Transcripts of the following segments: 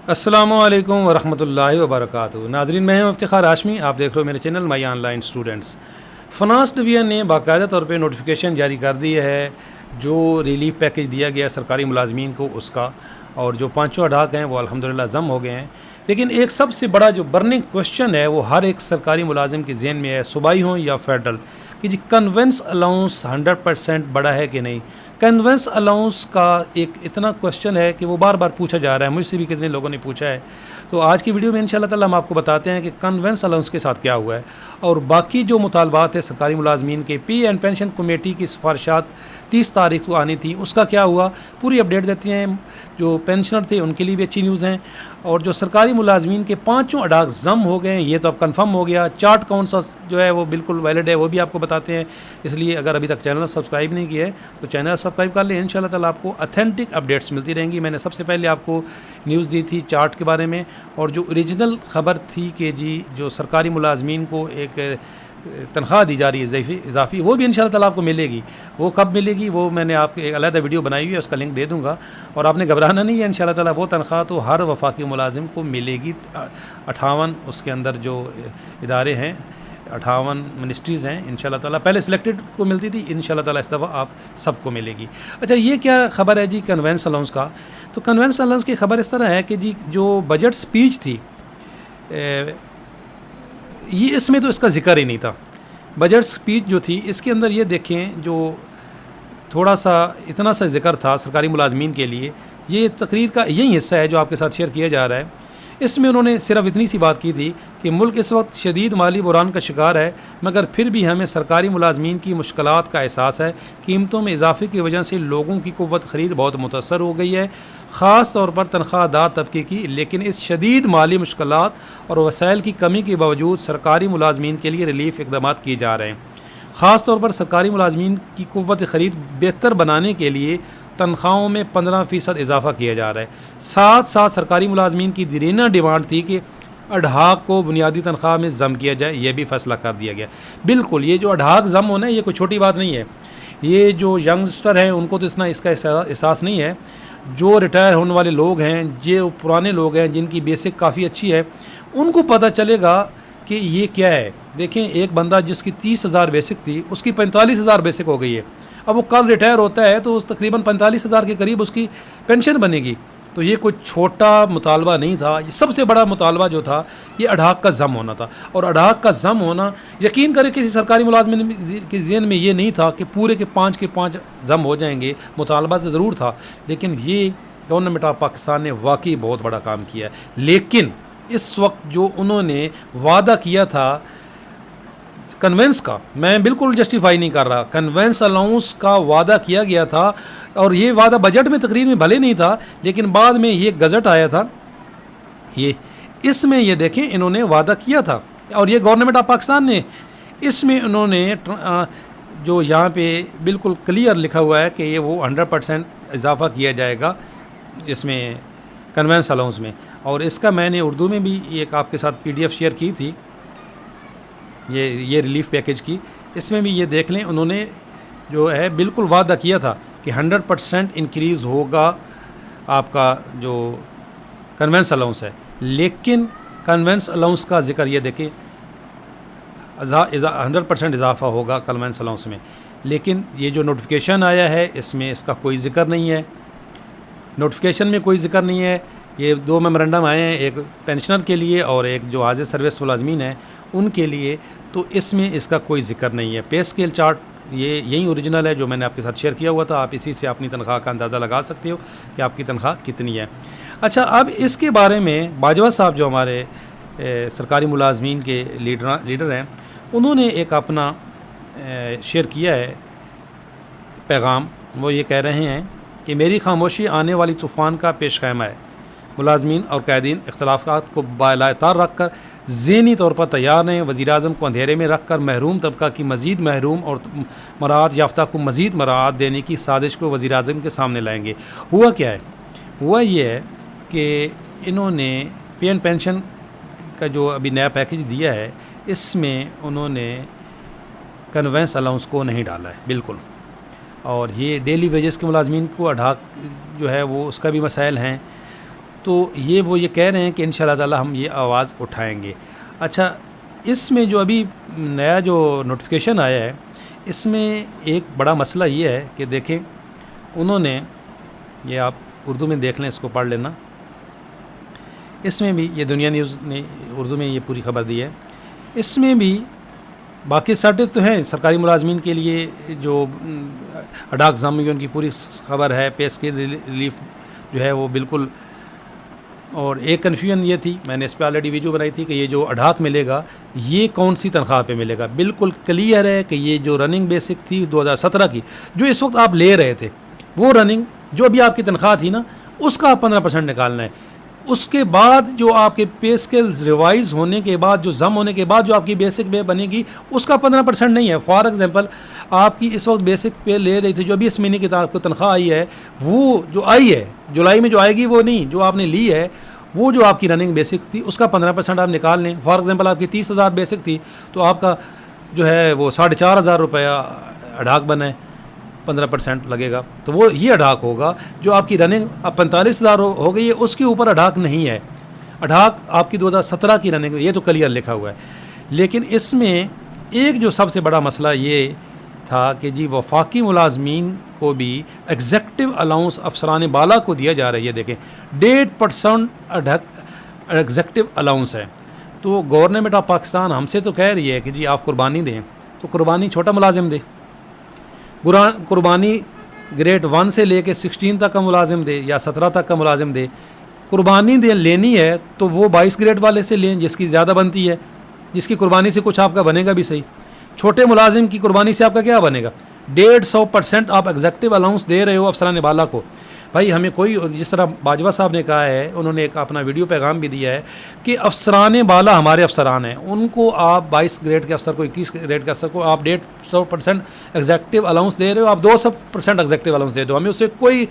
अस्सलामुअलैकुम वरहमतुल्लाहि वबरकातुहू। नाज़रीन, मैं हूं इफ्तिखार हाशमी। आप देख रहे हो मेरे channel my online students. Finance division ने बाकायदा तौर पे नोटिफिकेशन जारी कर दी है जो रिलीफ पैकेज दिया गया सरकारी मुलाजमीन को उसका, और जो पाँचों अडाक हैं वो अल्हम्दुलिल्लाह ज़म हो गए हैं। लेकिन एक सबसे बड़ा जो बर्निंग क्वेश्चन है वो हर एक सरकारी मुलाजिम के जहन में है, सूबाई हों या फेडरल, कि जी कन्वेंस अलाउंस 100% बड़ा है कि नहीं। कन्वेंस अलाउंस का एक इतना क्वेश्चन है कि वो बार बार पूछा जा रहा है, मुझसे भी कितने लोगों ने पूछा है। तो आज की वीडियो में इंशाल्लाह ताला हम आपको बताते हैं कि कन्वेंस अलाउंस के साथ क्या हुआ है, और बाकी जो मुतालबात है सरकारी मुलाजमीन के पी एंड पेंशन कमेटी की सिफारिशात 30 तारीख को आनी थी, उसका क्या हुआ, पूरी अपडेट देती हैं। जो पेंशनर थे उनके लिए भी अच्छी न्यूज़ हैं, और जो सरकारी मुलाजमीन के पाँचों अडाक ज़म हो गए हैं ये तो अब कंफर्म हो गया। चार्ट कौन सा जो है वो बिल्कुल वैलिड है वो भी आपको बताते हैं। इसलिए अगर अभी तक चैनल सब्सक्राइब नहीं किया है तो चैनल सब्सक्राइब कर लें। इंशाल्लाह ताला आपको ऑथेंटिक अपडेट्स मिलती रहेंगी। मैंने सबसे पहले आपको न्यूज़ दी थी चार्ट के बारे में, और जो ओरिजिनल ख़बर थी कि जी जो सरकारी मुलाजमीन को एक तनख्वाह दी जा रही है इजाफ़ी, वो भी इंशाल्लाह ताला आपको मिलेगी। वो कब मिलेगी वो मैंने आपको एक अलग वीडियो बनाई हुई है, उसका लिंक दे दूँगा। और आपने घबराना नहीं है, इंशाल्लाह ताला वो तनख्वाह तो हर वफाकी मुलाजिम को मिलेगी। 58 उसके अंदर जो इदारे हैं, 58 मिनिस्ट्रीज़ हैं, इंशाल्लाह ताला पहले सिलेक्टेड को मिलती थी, इंशाल्लाह ताला इस दफ़ा आप सबको मिलेगी। अच्छा, ये क्या ख़बर है जी कन्वेंस अलाउंस का। तो कन्वेंस अलाउंस की ख़बर इस तरह है कि जी जो बजट स्पीच थी ये इसमें तो इसका ज़िक्र ही नहीं था। बजट स्पीच जो थी इसके अंदर ये देखें, जो थोड़ा सा इतना सा ज़िक्र था सरकारी मुलाजमीन के लिए, ये तकरीर का यही हिस्सा है जो आपके साथ शेयर किया जा रहा है। इसमें उन्होंने सिर्फ इतनी सी बात की थी कि मुल्क इस वक्त शदीद माली बुरान का शिकार है, मगर फिर भी हमें सरकारी मुलाजमीन की मुश्किलात का एहसास है। कीमतों में इजाफे की वजह से लोगों की क़ुव्वत ख़रीद बहुत मुतासर हो गई है, ख़ास तौर पर तनख्वाहदार तबके की। लेकिन इस शदीद माली मुश्किलात और वसाइल की कमी के बावजूद सरकारी मुलाजमीन के लिए रिलीफ इक़दाम किए जा रहे हैं। ख़ास तौर पर सरकारी मुलाजमीन की क़ुव्वत ख़रीद बेहतर बनाने के लिए तनख्वाहों में 15% इजाफ़ा किया जा रहा है। साथ साथ सरकारी मुलाजमीन की दीरीना डिमांड थी कि अढ़ाक को बुनियादी तनख्वाह में ज़म किया जाए, यह भी फैसला कर दिया गया। बिल्कुल, ये जो अढ़ाक ज़म होना है ये कोई छोटी बात नहीं है। ये जो यंगस्टर हैं उनको तो इतना इसका एहसास नहीं है। जो रिटायर होने वाले लोग हैं, जो पुराने लोग हैं जिनकी बेसिक काफ़ी अच्छी है, उनको पता चलेगा कि ये क्या है। देखें, एक बंदा जिसकी 30,000 बेसिक थी उसकी 45,000 बेसिक हो गई है। अब वो कल रिटायर होता है तो उस तकरीबन 45,000 के करीब उसकी पेंशन बनेगी। तो ये कोई छोटा मुतालबा नहीं था। ये सबसे बड़ा मुतालबा जो था ये अढ़ाक का ज़म होना था। और अढ़ाक का ज़म होना, यकीन करें किसी सरकारी मुलाज़िम के ज़हन में ये नहीं था कि पूरे के 5 ज़म हो जाएंगे। मुतालबा तो ज़रूर था, लेकिन ये गवर्नमेंट ऑफ पाकिस्तान ने वाकई बहुत बड़ा काम किया है। लेकिन इस वक्त जो उन्होंने वादा किया था कन्वेंस का, मैं बिल्कुल जस्टिफाई नहीं कर रहा, कन्वेंस अलाउंस का वादा किया गया था, और ये वादा बजट में तकरीर में भले नहीं था, लेकिन बाद में ये गज़ट आया था, ये इसमें ये देखें इन्होंने वादा किया था, और ये गवर्नमेंट ऑफ पाकिस्तान ने इसमें उन्होंने जो यहाँ पे बिल्कुल क्लियर लिखा हुआ है कि ये वो 100% इजाफ़ा किया जाएगा इसमें कन्वेंस अलाउंस में। और इसका मैंने उर्दू में भी एक आपके साथ PDF शेयर की थी, ये रिलीफ पैकेज की। इसमें भी ये देख लें, उन्होंने जो है बिल्कुल वादा किया था कि 100% इंक्रीज़ होगा आपका जो कन्वेंस अलाउंस है। लेकिन कन्वेंस अलाउंस का ज़िक्र ये देखें, 100% इजाफ़ा होगा कन्वेंस अलाउंस में, लेकिन ये जो नोटिफिकेशन आया है इसमें इसका कोई ज़िक्र नहीं है। नोटिफिकेशन में कोई ज़िक्र नहीं है। ये 2 मेमोरेंडम आए हैं, एक पेंशनर के लिए और एक जो हाजिर सर्विस मुलाजमीन हैं उनके लिए, तो इसमें इसका कोई ज़िक्र नहीं है। पे स्केल चार्ट ये यही ओरिजिनल है जो मैंने आपके साथ शेयर किया हुआ था। आप इसी से अपनी तनख्वाह का अंदाज़ा लगा सकते हो कि आपकी तनख्वाह कितनी है। अच्छा, अब इसके बारे में बाजवा साहब जो हमारे सरकारी मुलाजमीन के लीडर हैं, उन्होंने एक अपना शेयर किया है पैगाम। वो ये कह रहे हैं कि मेरी खामोशी आने वाली तूफ़ान का पेश ख़ैमा है। मुलाजमीन और कैदीन इख्तलाफ़ात को बालातार रख कर ज़हनी तौर पर तैयार रहें। वज़ीर-ए-आज़म को अंधेरे में रख कर महरूम तबका की मज़ीद महरूम और मराद याफ्ता को मज़ीद मराद देने की साजिश को वज़ीर-ए-आज़म के सामने लाएंगे। हुआ क्या है? हुआ ये है कि इन्होंने पे एंड पेंशन का जो अभी नया पैकेज दिया है, इसमें उन्होंने कन्वेंस अलाउंस को नहीं डाला है बिल्कुल। और ये डेली वेजेस के मुलाजमीन को अढ़ाक जो है वो उसका भी मसाइल हैं। तो ये कह रहे हैं कि इंशाअल्लाह ताला हम ये आवाज़ उठाएंगे। अच्छा, इसमें जो अभी नया जो नोटिफिकेशन आया है, इसमें एक बड़ा मसला ये है कि देखें, उन्होंने ये आप उर्दू में देख लें, इसको पढ़ लेना। इसमें भी ये दुनिया न्यूज़ ने उर्दू में ये पूरी खबर दी है। इसमें भी बाकी सर्टिफ तो हैं सरकारी मुलाजमीन के लिए, जो अडाक ज़ाम की उनकी पूरी खबर है, पे स्केल रिलीफ जो है वो बिल्कुल। और एक कन्फ्यूजन ये थी, मैंने इस पर ऑलरेडी वीडियो बनाई थी, कि ये जो अडाक मिलेगा ये कौन सी तनख्वाह पे मिलेगा। बिल्कुल क्लियर है कि ये जो रनिंग बेसिक थी 2017 की, जो इस वक्त आप ले रहे थे, वो रनिंग जो अभी आपकी तनख्वाह थी ना, उसका 15% निकालना है। उसके बाद जो आपके पे स्केल्स रिवाइज़ होने के बाद, जो जम होने के बाद जो आपकी बेसिक पे बनेगी, उसका 15% नहीं है। फॉर एग्जांपल, आपकी इस वक्त बेसिक पे ले रही थी, जो अभी इस महीने की आपको तनख्वाह आई है, वो जो आई है जुलाई में जो आएगी वो नहीं, जो आपने ली है वो जो आपकी रनिंग बेसिक थी उसका 15% आप निकाल लें। फॉर एग्जांपल, आपकी 30,000 बेसिक थी, तो आपका जो है वो 4,500 रुपया अडाक बने, 15% लगेगा, तो वो ये अडाक होगा। जो आपकी रनिंग अब 45,000 हो गई है, उसके ऊपर अडाक नहीं है। अडाक आपकी 2017 की रनिंग, ये तो क्लियर लिखा हुआ है। लेकिन इसमें एक जो सबसे बड़ा मसला ये था कि जी वफाकी मुलाजमीन को भी एग्जेक्टिव अलाउंस अफसरान बाला को दिया जा रहा है। ये देखें, 1.5% एग्जेक्टिव अलाउंस है। तो गवर्नमेंट ऑफ पाकिस्तान हमसे तो कह रही है कि जी आप कुर्बानी दें, तो कुर्बानी छोटा मुलाजिम दे, कुर्बानी ग्रेड 1 से लेके 16 तक का मुलाजिम दे या 17 तक का मुलाजिम दे। कुर्बानी दे लेनी है तो वो 22 ग्रेड वाले से लें जिसकी ज़्यादा बनती है, जिसकी कुर्बानी से कुछ आपका बनेगा भी सही। छोटे मुलाजिम की कुर्बानी से आपका क्या बनेगा? 150% आप एग्जेक्टिव अलाउंस दे रहे हो अफसरान बाला को। भाई हमें कोई, जिस तरह बाजवा साहब ने कहा है, उन्होंने एक अपना वीडियो पैगाम भी दिया है कि अफसरान बाला हमारे अफसरान हैं, उनको आप 22 ग्रेड के अफसर को, 21 ग्रेड के अफसर को आप 150% एग्जेक्टिव अलाउंस दे रहे हो, आप 200% एग्जेक्टिव अलाउंस दे दो, हमें उससे कोई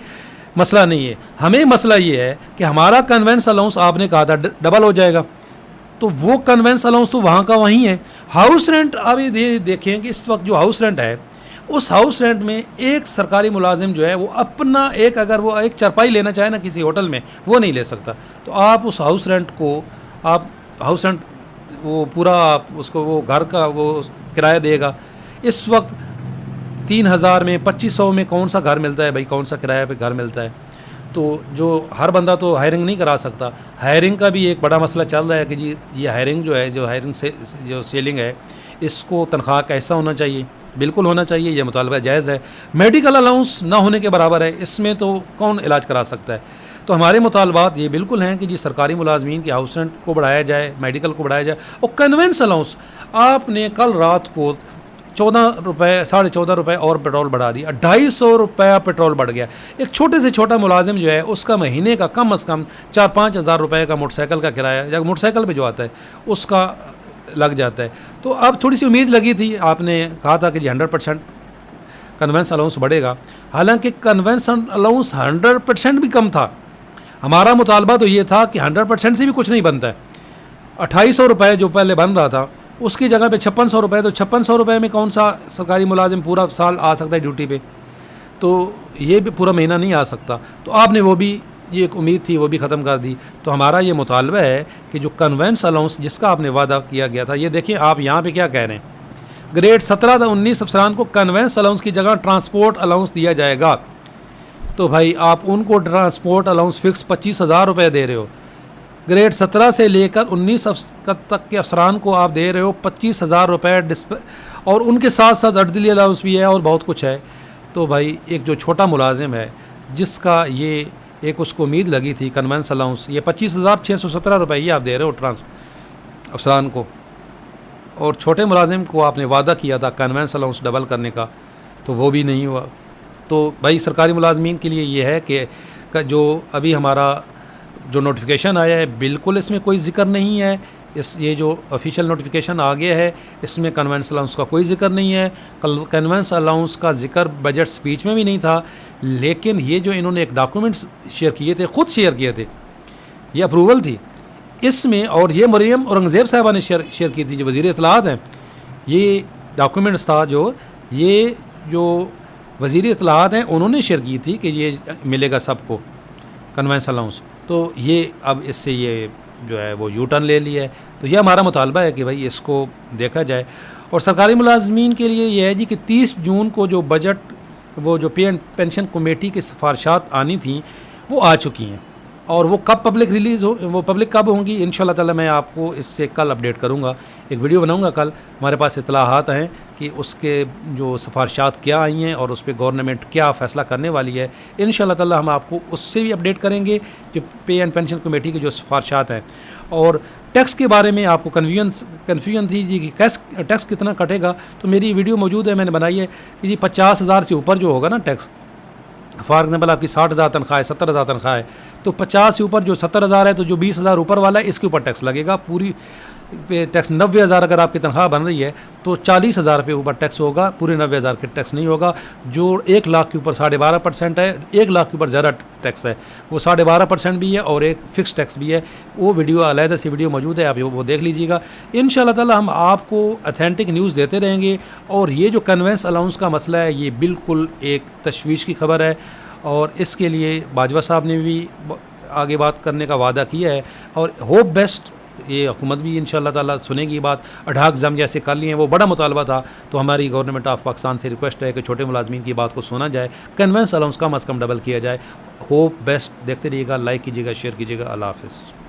मसला नहीं है। हमें मसला ये है कि हमारा कन्वेंस अलाउंस आपने कहा था डबल हो जाएगा, तो वो कन्वेंस अलाउंस तो वहाँ का वहीं है। हाउस रेंट आप ये देखें कि इस वक्त जो हाउस रेंट है, उस हाउस रेंट में एक सरकारी मुलाजिम जो है वो अपना अगर वो एक चारपाई लेना चाहे ना किसी होटल में, वो नहीं ले सकता। तो आप उस हाउस रेंट को, आप हाउस रेंट वो पूरा उसको वो घर का वो किराया देगा। इस वक्त 3,000 में 2,500 में कौन सा घर मिलता है भाई, कौन सा किराया पे घर मिलता है? तो जो हर बंदा तो हायरिंग नहीं करा सकता। हायरिंग का भी एक बड़ा मसला चल रहा है कि जी ये हायरिंग जो है, जो हायरिंग से जो सेलिंग है, इसको तनख्वाह कैसा होना चाहिए? बिल्कुल होना चाहिए, यह मुतालबा जायज़ है। मेडिकल अलाउंस ना होने के बराबर है, इसमें तो कौन इलाज करा सकता है? तो हमारे मुतालबात ये बिल्कुल हैं कि जी सरकारी मुलाजमीन के हाउस रेंट को बढ़ाया जाए, मेडिकल को बढ़ाया जाए। और कन्वेंस अलाउंस, आपने कल रात को 14 रुपये, 14.5 रुपये और पेट्रोल बढ़ा दिया, 250 रुपया पेट्रोल बढ़ गया। एक छोटे से छोटा मुलाजिम जो है उसका महीने का कम अज़ कम 4-5 हज़ार रुपये का मोटरसाइकिल का किराया, या मोटरसाइकिल पे जो आता है उसका लग जाता है। तो अब थोड़ी सी उम्मीद लगी थी, आपने कहा था कि जी 100% कन्वेंस अलाउंस बढ़ेगा। हालांकि कन्वेंस अलाउंस 100% भी कम था। हमारा मुतालबा तो ये था कि 100% से भी कुछ नहीं बनता है। 2,800 रुपये जो पहले बन रहा था, उसकी जगह पे 5,600 रुपये, तो 5,600 रुपये में कौन सा सरकारी मुलाजिम पूरा साल आ सकता है ड्यूटी पे? तो ये भी पूरा महीना नहीं आ सकता। तो आपने वो भी, ये एक उम्मीद थी, वो भी ख़त्म कर दी। तो हमारा ये मुतालबा है कि जो कन्वेंस अलाउंस जिसका आपने वादा किया गया था, ये देखिए आप यहाँ पे क्या कह रहे हैं, ग्रेड 17 से 19 अफसरान को कन्वेंस अलाउंस की जगह ट्रांसपोर्ट अलाउंस दिया जाएगा। तो भाई आप उनको ट्रांसपोर्ट अलाउंस फ़िक्स 25,000 रुपये दे रहे हो। ग्रेड 17 से लेकर 19 तक के अफसरान को आप दे रहे हो 25,000 रुपये, और उनके साथ साथ अदली अलाउंस भी है और बहुत कुछ है। तो भाई एक जो छोटा मुलाजिम है, जिसका ये एक उसको उम्मीद लगी थी कन्वेंस अलाउंस, ये 25,617 रुपये ये आप दे रहे हो ट्रांस अफसरान को, और छोटे मुलाजिम को आपने वादा किया था कन्वेंस अलाउंस डबल करने का, तो वो भी नहीं हुआ। तो भाई सरकारी मुलाजमीन के लिए ये है कि जो अभी हमारा जो नोटिफिकेशन आया है, बिल्कुल इसमें कोई ज़िक्र नहीं है। ये जो ऑफिशियल नोटिफिकेशन आ गया है, इसमें कन्वेंस अलाउंस का कोई ज़िक्र नहीं है। कन्वेंस अलाउंस का ज़िक्र बजट स्पीच में भी नहीं था। लेकिन ये जो इन्होंने एक डॉक्यूमेंट्स शेयर किए थे, ख़ुद शेयर किए थे, ये अप्रूवल थी इसमें, और ये मरियम औरंगज़ेब साहबा ने शेयर की थी, जो वज़ीर इत्तलाआत हैं। ये डॉक्यूमेंट्स था जो वज़ीर इत्तलाआत हैं, उन्होंने शेयर की थी कि ये मिलेगा सबको कन्वेंस अलाउंस। तो ये अब इससे ये जो है वो यू टर्न ले लिया है। तो यह हमारा मुतालबा है कि भाई इसको देखा जाए। और सरकारी मुलाजमीन के लिए ये है जी कि 30 जून को जो बजट, वो जो पे एंड पेंशन कमेटी की सिफारिशात आनी थी वो आ चुकी हैं, और वो कब पब्लिक रिलीज़ हो, वो पब्लिक कब होंगी, इंशाल्लाह ताला मैं आपको इससे कल अपडेट करूँगा, एक वीडियो बनाऊँगा कल। हमारे पास इत्तलाहात हैं कि उसके जो सिफारिशात क्या आई हैं और उस पर गवर्नमेंट क्या फ़ैसला करने वाली है। इंशाल्लाह ताला हम आपको उससे भी अपडेट करेंगे जो पे एंड पेंशन कमेटी की जो सिफारिशात हैं। और टैक्स के बारे में आपको कन्फ्यूजन थी जी कि टैक्स कितना कटेगा, तो मेरी वीडियो मौजूद है, मैंने बनाई है कि जी 50,000 से ऊपर जो होगा ना टैक्स, फॉर एग्जाम्पल आपकी 60,000 तनख्वाह है, 70,000 तनख्वाह है, तो 50 से ऊपर जो 70,000 है, तो जो 20,000 ऊपर वाला है इसके ऊपर टैक्स लगेगा। पूरी पे टैक्स 90,000 अगर आपकी तनख्वाह बन रही है तो 40,000 पे ऊपर टैक्स होगा, पूरे 90,000 के टैक्स नहीं होगा। जो 1 लाख के ऊपर 12.5% है, 1 लाख के ऊपर ज़्यादा टैक्स है, वो 12.5% भी है और एक फ़िक्स टैक्स भी है। वो वीडियो अलहदा से वीडियो मौजूद है, आप वो देख लीजिएगा। इंशाल्लाह ताला हम आपको अथेंटिक न्यूज़ देते रहेंगे। और ये जो कन्वेंस अलाउंस का मसला है, ये बिल्कुल एक तशवीश की खबर है, और इसके लिए बाजवा साहब ने भी आगे बात करने का वादा किया है, और होप बेस्ट ये हुकूमत भी इंशाल्लाह ताला सुनेगी बात। अढ़ाक जम जैसे कर लिए हैं, वो बड़ा मुतालबा था, तो हमारी गवर्नमेंट ऑफ पाकिस्तान से रिक्वेस्ट है कि छोटे मुलाजमीन की बात को सुना जाए, कन्वेंस अलाउंस कम अज़ कम डबल किया जाए। Hope best. देखते रहिएगा, लाइक कीजिएगा, शेयर कीजिएगा। अल्लाह हाफ़िज़।